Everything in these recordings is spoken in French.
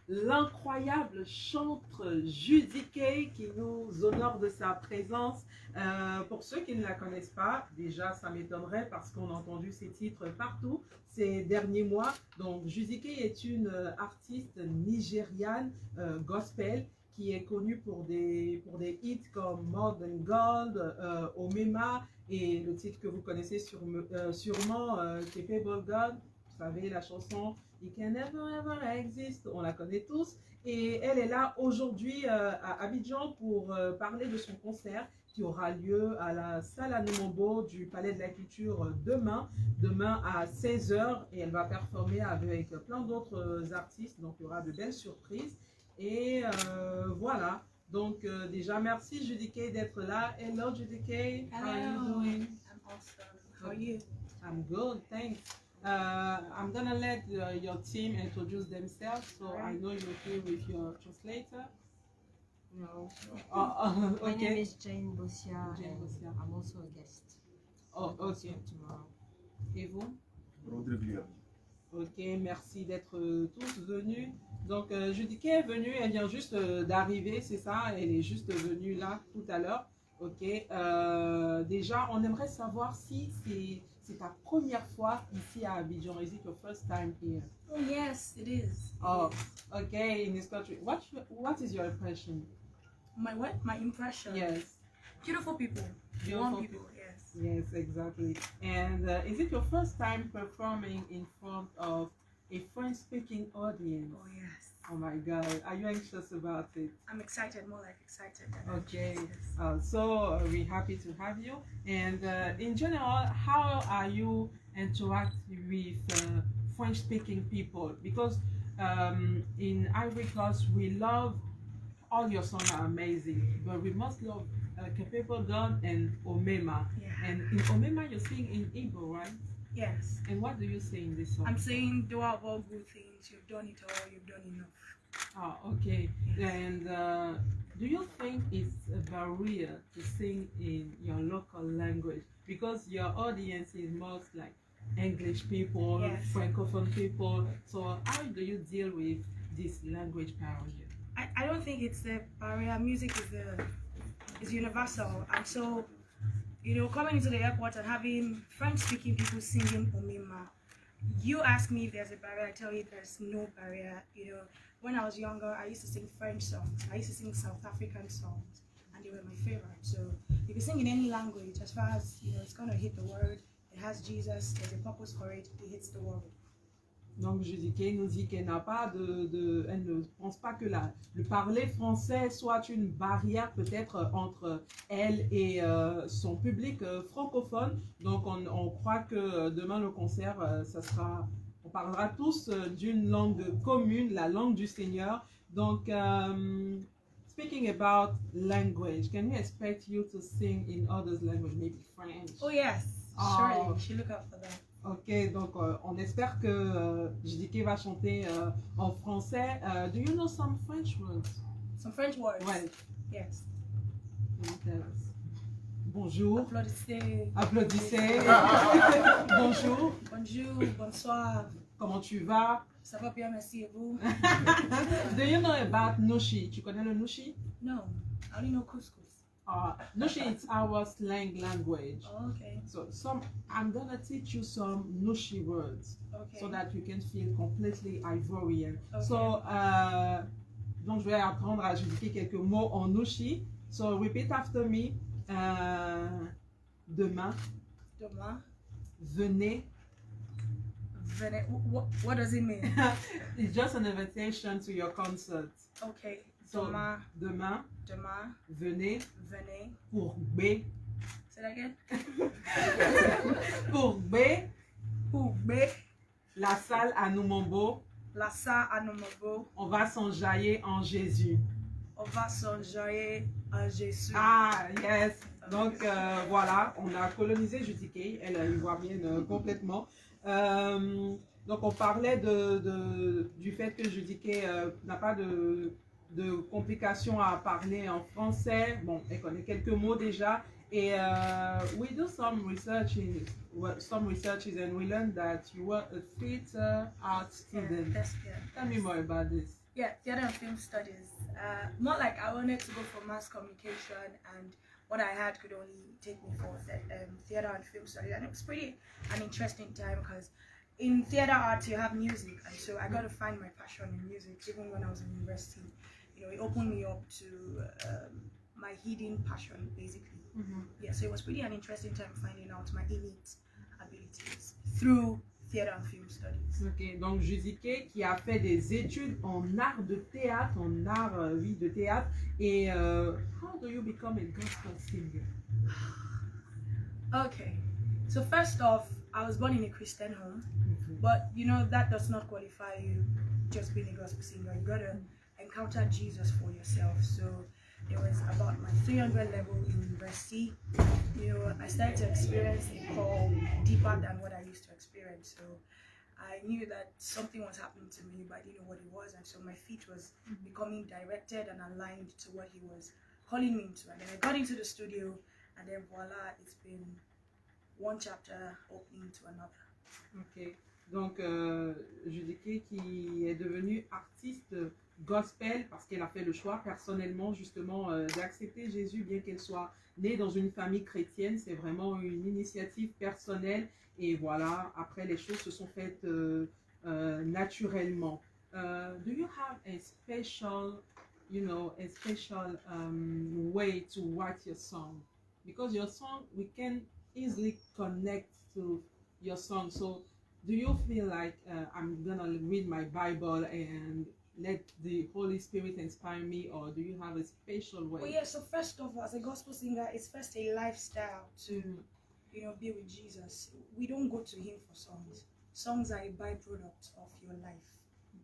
l'incroyable chantre Judy Kay qui nous honore de sa présence. Pour ceux qui ne la connaissent pas, déjà ça m'étonnerait parce qu'on a entendu ses titres partout ces derniers mois. Donc Judy Kay est une artiste nigériane gospel qui est connue pour des hits comme More Than Gold, Omema et le titre que vous connaissez sûrement, Capable God. Vous savez la chanson You Can Never Ever Exist, on la connaît tous. Et elle est là aujourd'hui à Abidjan pour parler de son concert qui aura lieu à la salle Anoumombo du Palais de la Culture demain à 16 h. Et elle va performer avec plein d'autres artistes, donc il y aura de belles surprises. Et voilà, donc déjà merci Judy Kay d'être là. Hello Judy Kay, how are you doing? I'm awesome. How are you? I'm good, thanks. I'm gonna let your team introduce themselves, so I know you're here with your translator. No. Okay. My name is Jane Bosia, Jane Bosia. I'm also a guest. Oh, ok. Tomorrow. Et vous? Rodrigue. Ok, merci d'être tous venus. Donc, Judy Kay est venue, elle vient juste d'arriver, c'est ça? Elle est juste venue là tout à l'heure. Ok. Déjà, on aimerait savoir si c'est ta première fois ici à Abidjan. Is it your first time here? Oh yes, it is. Oh, okay. In this country, what is your impression? My what? My impression? Yes. Beautiful people. Beautiful Warm people, yes. Yes, exactly. And is it your first time performing in front of a French-speaking audience? Oh yes. Oh my God, are you anxious about it? I'm excited, more like excited. Than Okay, anxious, yes. so we're happy to have you. And in general, how are you interacting with French-speaking people? Because in Ivory Coast, we love all your songs are amazing, but we must love Capable God and Omema. Yeah. And in Omema, you sing in Igbo, right? Yes. And what do you say in this song? I'm saying do all good things. You've done it all. You've done enough. Ah, okay. Yes. And do you think it's a barrier to sing in your local language? Because your audience is most like English people, Yes. Francophone people. So how do you deal with this language barrier? I don't think it's a barrier. Music is universal, and so coming into the airport and having French-speaking people singing Omima, you ask me if there's a barrier. I tell you there's no barrier. When I was younger, I used to sing French songs. I used to sing South African songs, and they were my favorite. So you can sing in any language as far as it's gonna hit the word. It has Jesus. There's a purpose for it. It hits the world. Donc Judy Kay nous dit qu'elle n'a pas elle ne pense pas que le parler français soit une barrière peut-être entre elle et son public francophone. Donc on croit que demain le concert, on parlera tous d'une langue commune, la langue du Seigneur. Donc speaking about language, can we expect you to sing in others language, maybe French? Oh yes, surely. You should look out for that. Ok, donc on espère que Judy Kay va chanter en français. Do you know some French words? Some French words? Ouais. Yes. Bonjour. Applaudissez. Applaudissez. Bonjour. Bonjour, bonsoir. Comment tu vas? Ça va bien, merci, et vous? Do you know about Nushi? Tu connais le Nushi? No, I only know couscous. Nushi is our slang language. Oh, okay. So I'm gonna teach you some Nushi words, Okay. so that you can feel completely Ivorian. Okay. So donc je vais apprendre à Judy Kay quelques mots en Nushi. So repeat after me. Demain. Demain. Venez. Venez. What does it mean? It's just an invitation to your concert. Okay. So, Demain. demain. Demain. Venez. Venez. Pour B. Say that again. Pour B. Pour B. La salle Anoumombo. La salle Anoumombo. On va s'enjailler en Jésus. On va s'enjailler en Jésus. Ah, yes. Donc, voilà, on a colonisé Judy Kay. Elle est ivoirienne complètement. Donc, on parlait du fait que Judy Kay n'a pas de complications à parler en français. Bon, elle connaît quelques mots déjà. We do some researches, and we learned that you were a theater art student. Tell me more about this. Yeah, theater and film studies. More like I wanted to go for mass communication, and what I had could only take me for theater and film studies. And it was pretty an interesting time because in theater art you have music, and so I got to find my passion in music. Even when I was in university, it opened me up to my hidden passion, basically. Yeah, so it was pretty an interesting time finding out my innate abilities through theater and film studies. Ok, donc Judike qui a fait des études en art de théâtre, oui, de théâtre. Et how do you become a gospel singer? Okay, so first off, I was born in a Christian home, but that does not qualify you just being a gospel singer. You gotta encounter Jesus for yourself. So it was about my 300 level in university. I started to experience a call deeper than what I used to experience. So I knew that something was happening to me, but I didn't know what it was. And so my feet was becoming directed and aligned to what he was calling me into. And then I got into the studio, and then voila, it's been one chapter opening to another. Ok, donc Judike qui est devenue artiste gospel parce qu'elle a fait le choix personnellement justement d'accepter Jésus, bien qu'elle soit née dans une famille chrétienne. C'est vraiment une initiative personnelle, et voilà, après les choses se sont faites naturellement. Do you have a special way to write your song? Because your song, we can easily connect to your song. So do you feel like I'm gonna read my Bible and let the Holy Spirit inspire me, or do you have a special way? Well, yeah, so first of all, as a gospel singer, it's first a lifestyle to be with Jesus. We don't go to him for songs. Songs are a byproduct of your life.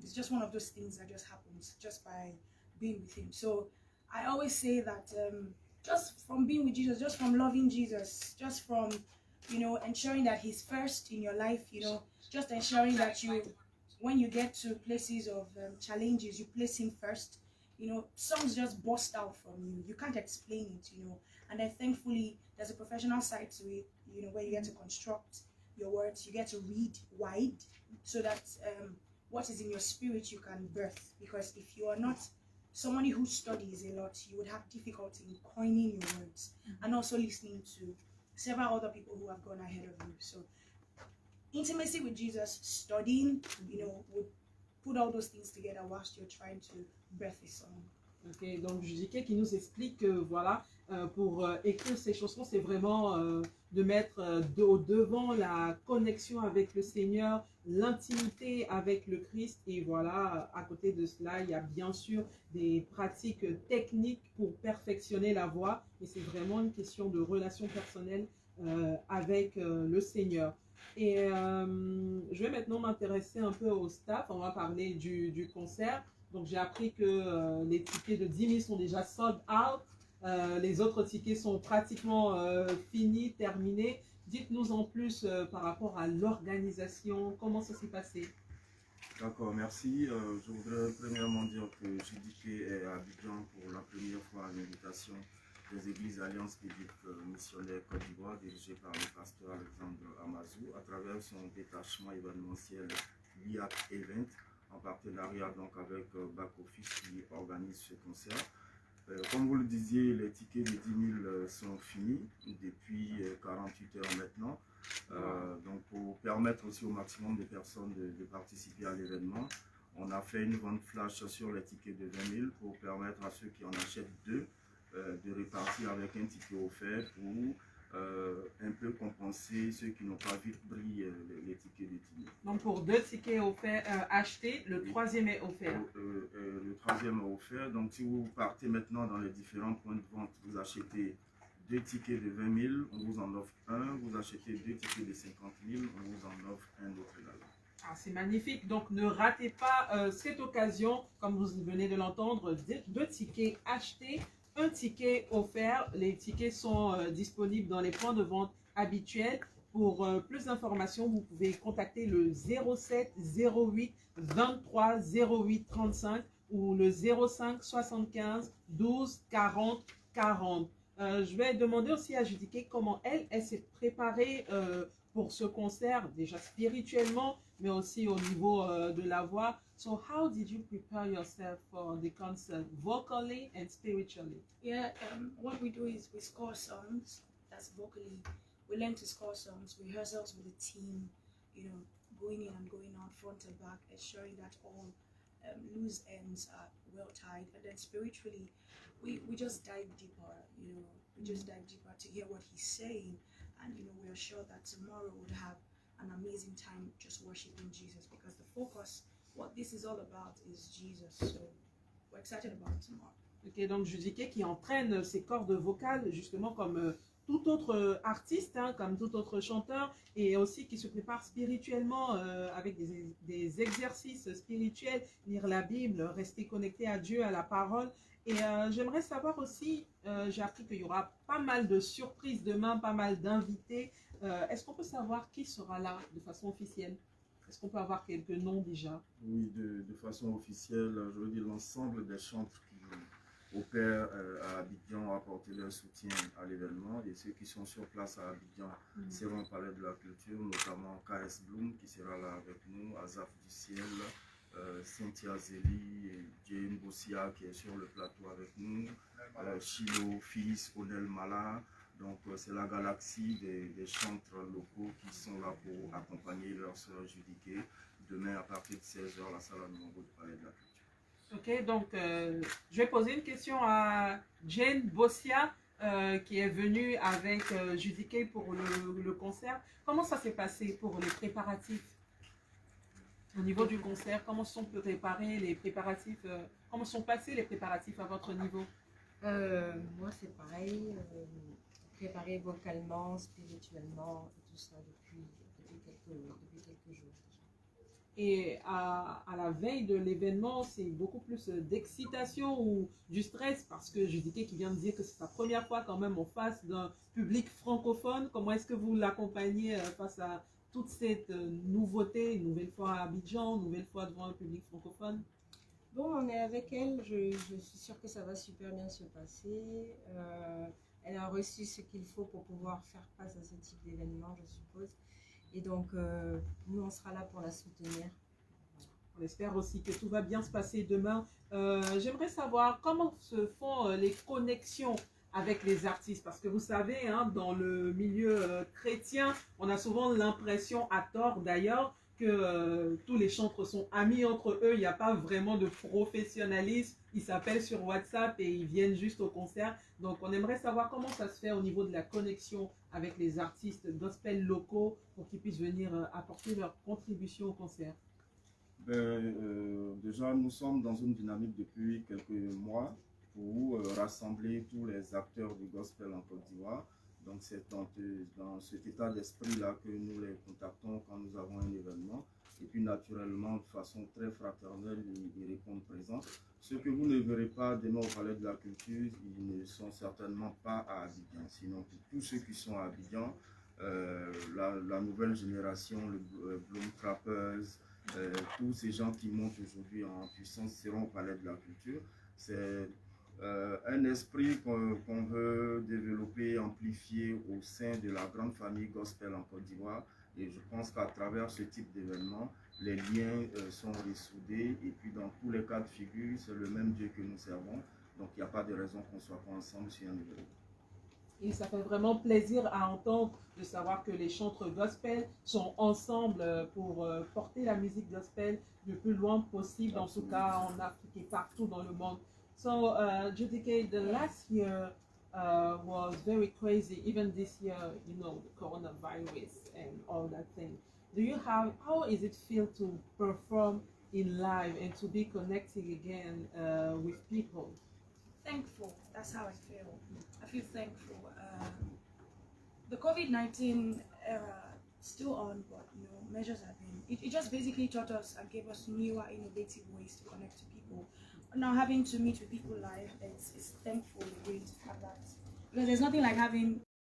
It's just one of those things that just happens just by being with him. So I always say that just from being with Jesus, just from loving Jesus, just from ensuring that he's first in your life, just ensuring that when you get to places of challenges, you place him first. Songs just burst out from you. You can't explain it, And then thankfully, there's a professional side to it, where you get to construct your words. You get to read wide so that what is in your spirit you can birth. Because if you are not somebody who studies a lot, you would have difficulty in coining your words and also listening to several other people who have gone ahead of you. So intimacy with Jesus, studying, would put all those things together whilst you're trying to birth a song. Ok, donc Judike qui nous explique que voilà, pour écrire ces chansons, c'est vraiment de mettre au devant la connexion avec le Seigneur, l'intimité avec le Christ, et voilà, à côté de cela, il y a bien sûr des pratiques techniques pour perfectionner la voix, mais c'est vraiment une question de relation personnelle avec le Seigneur. Et je vais maintenant m'intéresser un peu au staff. On va parler du concert. Donc j'ai appris que les tickets de 10 000 sont déjà sold out. Les autres tickets sont pratiquement finis, terminés. Dites-nous en plus par rapport à l'organisation. Comment ça s'est passé? D'accord, merci. Je voudrais premièrement dire que Judike est à Abidjan pour la première fois à l'invitation des Églises Alliance Biblique Missionnaire Côte d'Ivoire, dirigée par le pasteur Alexandre Amazou, à travers son détachement événementiel LIAC Event, en partenariat donc avec Back Office qui organise ce concert. Comme vous le disiez, les tickets de 10 000 sont finis depuis 48 heures maintenant. Donc pour permettre aussi au maximum de personnes de participer à l'événement, on a fait une vente flash sur les tickets de 20 000 pour permettre à ceux qui en achètent deux de repartir avec un ticket offert pour un peu compenser ceux qui n'ont pas vite pris les tickets de 10 000. Donc pour 2 tickets offerts, achetés, le troisième est offert. Le troisième est offert. Donc si vous partez maintenant dans les différents points de vente, vous achetez 2 tickets de 20 000, on vous en offre un. Vous achetez 2 tickets de 50 000, on vous en offre un autre également. Ah, c'est magnifique. Donc ne ratez pas cette occasion, comme vous venez de l'entendre, 2 tickets achetés, un ticket offert. Les tickets sont disponibles dans les points de vente habituels. Pour plus d'informations, vous pouvez contacter le 07 08 23 08 35 ou le 05 75 12 40 40. Je vais demander aussi à Judike comment elle s'est préparée pour ce concert, déjà spirituellement, mais aussi au niveau de la voix. So how did you prepare yourself for the concert, vocally and spiritually? Yeah, what we do is we score songs. That's vocally. We learn to score songs, rehearsals with the team, going in and going out, front and back, ensuring that all loose ends are well tied. And then spiritually, we just dive deeper, we just dive deeper to hear what he's saying. And, we are sure that tomorrow we'll have an amazing time just worshiping Jesus, because the focus, what this is all about, is Jesus. So we're excited about tomorrow. Ok, donc Judike qui entraîne ses cordes vocales, justement comme tout autre artiste, hein, comme tout autre chanteur, et aussi qui se prépare spirituellement avec des exercices spirituels, lire la Bible, rester connecté à Dieu, à la parole. Et j'aimerais savoir aussi, j'ai appris qu'il y aura pas mal de surprises demain, pas mal d'invités. Est-ce qu'on peut savoir qui sera là de façon officielle? Est-ce qu'on peut avoir quelques noms déjà? Oui, de façon officielle, je veux dire l'ensemble des chantres qui opèrent à Abidjan apporter leur soutien à l'événement, et ceux qui sont sur place à Abidjan seront au Palais de la Culture, notamment KS Bloom qui sera là avec nous, Azaf du Ciel, Cynthia Zeli, Jane Bossia qui est sur le plateau avec nous, Chilo, Fils, Onel Mala. Donc c'est la galaxie des chantres locaux qui sont là pour accompagner leur sœur Judike demain à partir de 16h, la salle à Numongo du Palais de la Culture. Ok, donc je vais poser une question à Jane Bossia qui est venue avec Judike pour le concert. Comment ça s'est passé pour les préparatifs? Au niveau du concert, comment sont préparés les préparatifs, comment sont passés les préparatifs à votre niveau? Moi, c'est pareil, préparer vocalement, spirituellement, et tout ça depuis quelques jours. Et à la veille de l'événement, c'est beaucoup plus d'excitation ou du stress, parce que Judike qui vient de dire que c'est sa première fois quand même en face d'un public francophone. Comment est-ce que vous l'accompagnez face à toute cette nouveauté, une nouvelle fois à Abidjan, une nouvelle fois devant un public francophone? Bon, on est avec elle, je suis sûre que ça va super bien se passer. Elle a reçu ce qu'il faut pour pouvoir faire face à ce type d'événement, je suppose. Et donc, nous, on sera là pour la soutenir. On espère aussi que tout va bien se passer demain. J'aimerais savoir comment se font les connexions avec les artistes, parce que vous savez, hein, dans le milieu chrétien, on a souvent l'impression, à tort d'ailleurs, que tous les chantres sont amis entre eux. Il n'y a pas vraiment de professionnalisme. Ils s'appellent sur WhatsApp et ils viennent juste au concert. Donc on aimerait savoir comment ça se fait au niveau de la connexion avec les artistes gospel locaux pour qu'ils puissent venir apporter leur contribution au concert. Déjà, nous sommes dans une dynamique depuis quelques mois pour rassembler tous les acteurs du gospel en Côte d'Ivoire. Donc c'est dans cet état d'esprit-là que nous les contactons quand nous avons un événement. Et puis naturellement, de façon très fraternelle, ils répondent présents. Ceux que vous ne verrez pas demain au Palais de la Culture, ils ne sont certainement pas à Abidjan. Sinon, pour tous ceux qui sont à Abidjan, la nouvelle génération, le Bloom Trappers, tous ces gens qui montent aujourd'hui en puissance seront au Palais de la Culture. C'est un esprit qu'on veut développer, amplifier au sein de la grande famille gospel en Côte d'Ivoire. Et je pense qu'à travers ce type d'événement, les liens sont ressoudés. Et puis dans tous les cas de figure, c'est le même Dieu que nous servons. Donc il n'y a pas de raison qu'on ne soit pas ensemble sur un événement. Et ça fait vraiment plaisir à entendre de savoir que les chantres gospel sont ensemble pour porter la musique gospel le plus loin possible, en tout cas en Afrique et partout dans le monde. So, Judike, the last year was very crazy. Even this year, you know, the coronavirus and all that thing. How is it feel to perform in live and to be connecting again with people? Thankful. That's how I feel. I feel thankful. The COVID-19 era still on, but measures have been. It just basically taught us and gave us newer, innovative ways to connect to people. Now having to meet with people live, it's thankful, great to have that, because there's nothing like having